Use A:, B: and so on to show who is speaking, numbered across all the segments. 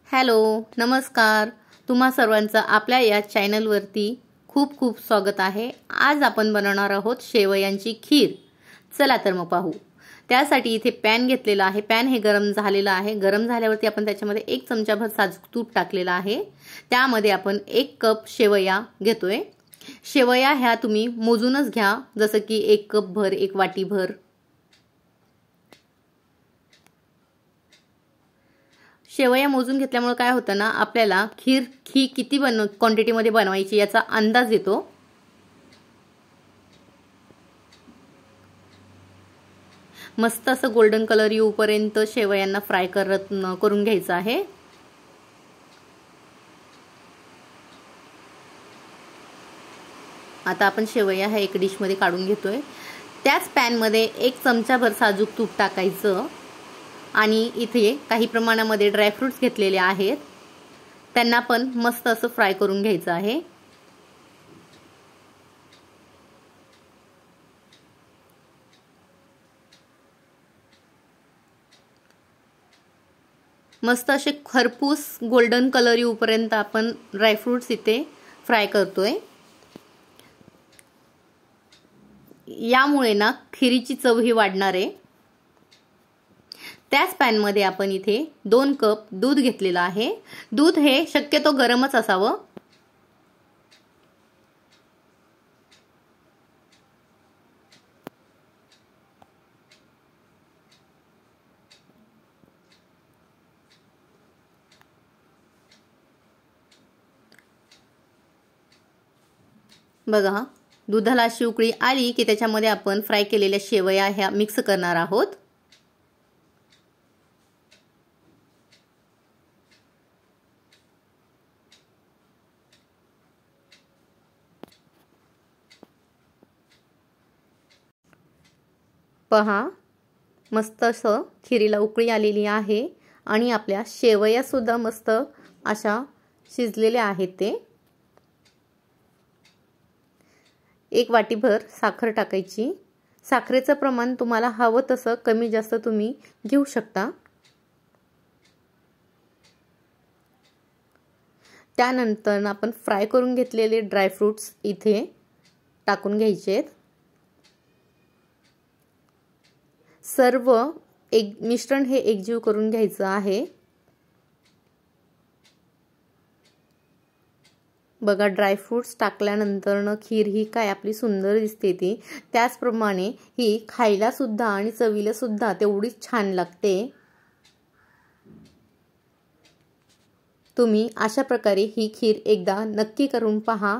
A: Hello, नमस्कार। तुम्हा सर्वांचं आपल्या या चॅनलवरती खूप खूप स्वागत आहे। आज आपण बनवणार आहोत शेवयांची खीर। चला तर मग पाहू। त्यासाठी इथे पॅन घेतलेला आहे। पॅन हे गरम झालेला आहे। गरम झाल्यावरती आपण त्याच्यामध्ये 1 चमचाभर साजूक तूप टाकलेला आहे। त्यामध्ये आपण 1 कप शेवया घेतोय। शेवया ह्या तुम्ही मोजूनच घ्या, जसं की 1 कप भर, 1 वाटी भर। शेवया मोजून घेतल्यामुळे काय होतं ना, आपल्याला खीर किती क्वांटिटी मध्ये बनवायची याचा अंदाज येतो। मस्त असं गोल्डन कलर येऊपर्यंत शेवयांना फ्राय करून घ्यायचं आहे। आता आपण शेवया ह्या एक डिश मध्ये काढून घेतोय। त्याच पॅन मध्ये 1 चमचाभर साजूक तूप टाकायचं आणि इथे काही प्रमाणामध्ये ड्रायफ्रुट्स घेतलेले आहेत। त्यांना पण मस्त असं फ्राय करून घ्यायचं आहे। मस्त असे खरपूस गोल्डन कलर येऊपर्यंत आपण ड्रायफ्रुट्स इथे फ्राय करतोय। यामुळे ना खीरीची चव ही वाढणार आहे। त्याच पॅन मध्ये आपण इथे 2 कप दूध घेतलेला आहे। दूध हे शक्यतो गरमच असावं। बघा, दुधाला अशी उकळी आली की त्याच्यामध्ये आपण फ्राय केलेल्या शेवया ह्या मिक्स करणार आहोत। पहा, मस्त असं खीरीला उकळी आलेली आहे आणि आपल्या शेवया सुद्धा मस्त अशा शिजलेल्या आहेत। ते 1 वाटीभर साखर टाकायची। साखरेचं प्रमाण तुम्हाला हवं तसं कमी जास्त तुम्ही घेऊ शकता। त्यानंतर आपण फ्राय करून घेतलेले ड्रायफ्रुट्स इथे टाकून घ्यायचे। सर्व मिश्रण हे एकजीव करून घ्यायचं आहे। बघा, ड्रायफ्रुट्स टाकल्यानंतर खीर ही काय आपली सुंदर दिसते ती। त्याचप्रमाणे ही खायला सुद्धा आणि चवीला सुद्धा तेवढीच छान लागते। तुम्ही अशा प्रकारे ही खीर एकदा नक्की करून पहा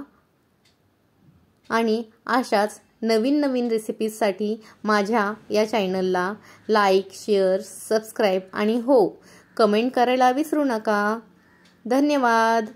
A: आणि अशाच नवीन रेसिपीजसाठी माझ्या या चॅनलला लाईक, शेअर, सबस्क्राईब आणि हो, कमेंट करायला विसरू नका। धन्यवाद।